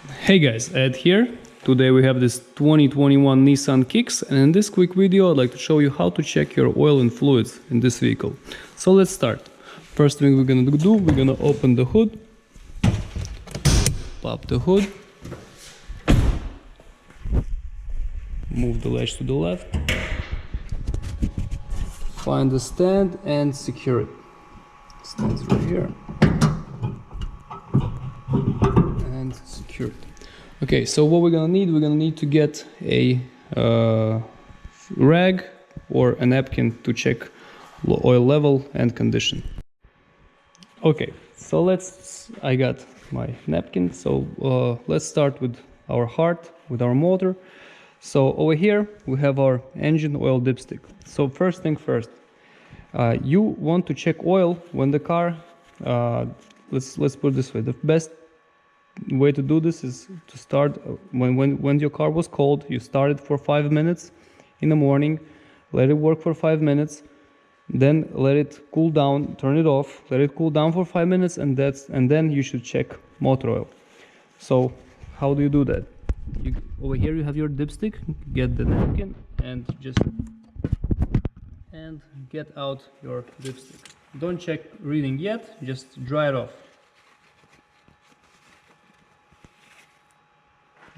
Hey guys, Ed here. Today we have this 2021 Nissan Kicks, and in this quick video I'd like to show you how to check your oil and fluids in this vehicle. So let's start. First thing we're gonna do, we're gonna open the hood, pop the hood, move the latch to the left, find the stand and secure it. Stands right here. And secure it. Okay, so what we're gonna need to get a rag or a napkin to check oil level and condition. Okay, so I got my napkin, so let's start with our heart, with our motor. So over here we have our engine oil dipstick. So first thing first, you want to check oil when the car, let's put it this way, the best way to do this is to start when your car was cold. You start it for 5 minutes in the morning, let it work for 5 minutes, then let it cool down, turn it off, let it cool down for 5 minutes, and then you should check motor oil. So how do you do that? Over here you have your dipstick, get the napkin and get out your dipstick. Don't check reading yet, just dry it off.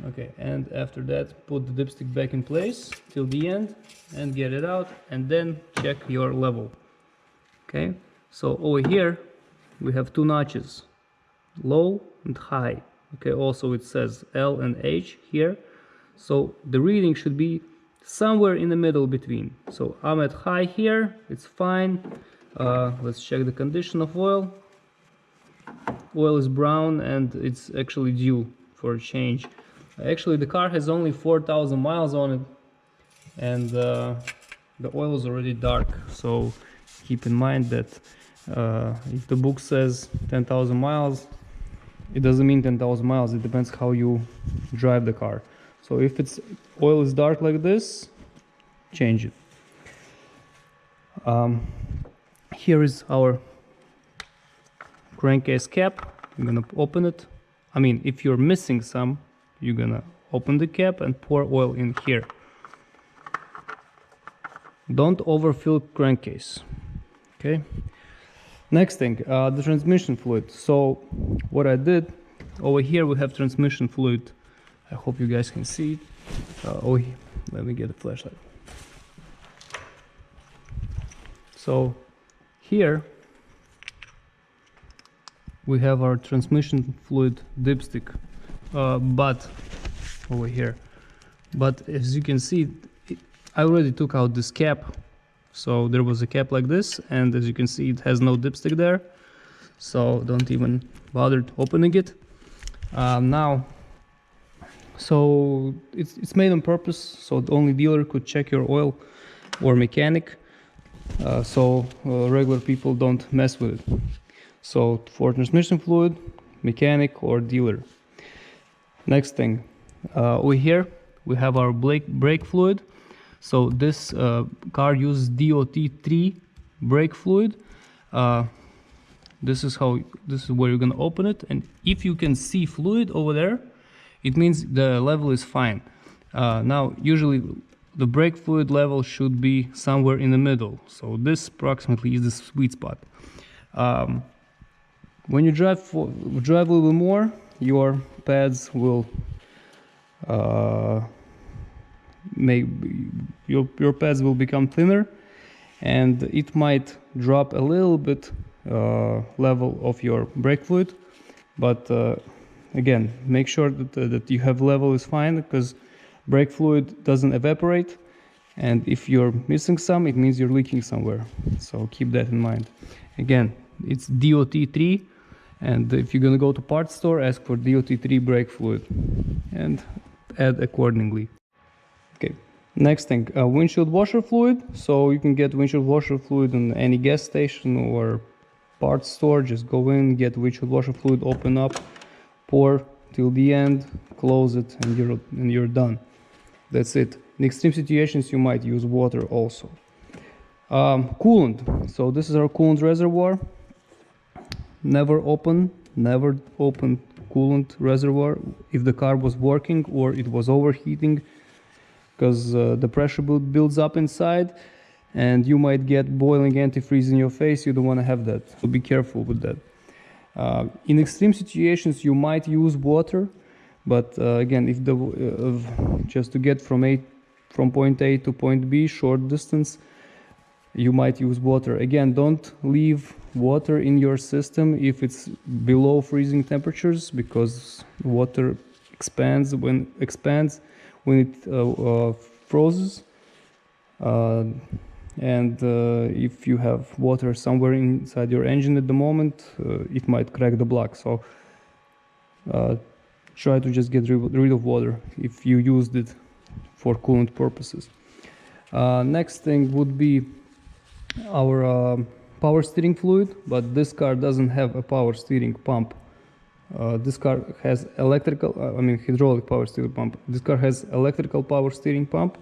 Okay, and after that put the dipstick back in place till the end and get it out, and then check your level. Okay, so over here we have two notches, low and high. Okay, also it says L and H here, so the reading should be somewhere in the middle between. So I'm at high here, it's fine. Let's check the condition of oil. Oil is brown and it's actually due for a change. Actually, the car has only 4,000 miles on it, and the oil is already dark. So keep in mind that if the book says 10,000 miles, it doesn't mean 10,000 miles. It depends how you drive the car. So if oil is dark like this, change it. Here is our crankcase cap. I'm gonna open it. I mean, if you're missing some, you're gonna open the cap and pour oil in here. Don't overfill crankcase. Okay. Next thing, the transmission fluid. So what I did, over here we have transmission fluid. I hope you guys can see it. Let me get a flashlight. So here we have our transmission fluid dipstick, but over here. But as you can see, I already took out this cap. So there was a cap like this, and as you can see, it has no dipstick there. So don't even bother opening it. So it's made on purpose, so only dealer could check your oil or mechanic. So regular people don't mess with it. So for transmission fluid, mechanic or dealer. Next thing, over here we have our brake fluid. So this car uses DOT3 brake fluid. This is where you're gonna open it, and if you can see fluid over there, it means the level is fine. Now usually the brake fluid level should be somewhere in the middle, so this approximately is the sweet spot. When you drive a little bit more, your pads will your pads will become thinner, and it might drop a little bit level of your brake fluid, but again, make sure that you have level is fine, because brake fluid doesn't evaporate, and if you're missing some, it means you're leaking somewhere. So keep that in mind. Again, it's DOT3, and if you're gonna go to parts store, ask for DOT3 brake fluid and add accordingly. Okay, next thing, windshield washer fluid. So you can get windshield washer fluid in any gas station or parts store. Just go in, get windshield washer fluid, open up, pour till the end, close it, and you're done. That's it. In extreme situations, you might use water also. Coolant. So this is our coolant reservoir. Never open coolant reservoir if the car was working or it was overheating, because the pressure builds up inside and you might get boiling antifreeze in your face. You don't want to have that, so be careful with that. In extreme situations you might use water, but again, if the just to get from point A to point B, short distance, you might use water. Again, don't leave water in your system if it's below freezing temperatures, because water expands when it freezes. And if you have water somewhere inside your engine at the moment, it might crack the block. So try to just get rid of water if you used it for coolant purposes. Next thing would be our power steering fluid, but this car doesn't have a power steering pump. This car has hydraulic power steering pump. This car has electrical power steering pump,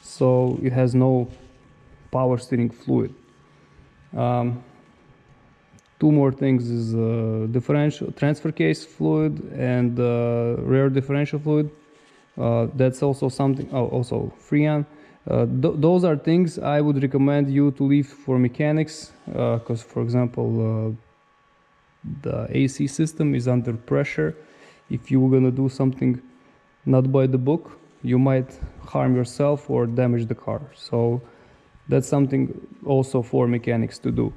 so it has no power steering fluid. Two more things is differential transfer case fluid and rear differential fluid. That's also something. Oh, also freon. Those are things I would recommend you to leave for mechanics, because for example the AC system is under pressure. If you're gonna do something not by the book, you might harm yourself or damage the car. So that's something also for mechanics to do.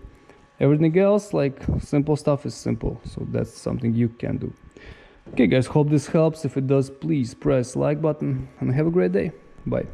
Everything else, like simple stuff, is simple, so that's something you can do. Okay guys, hope this helps. If it does, please press like button and have a great day. Bye.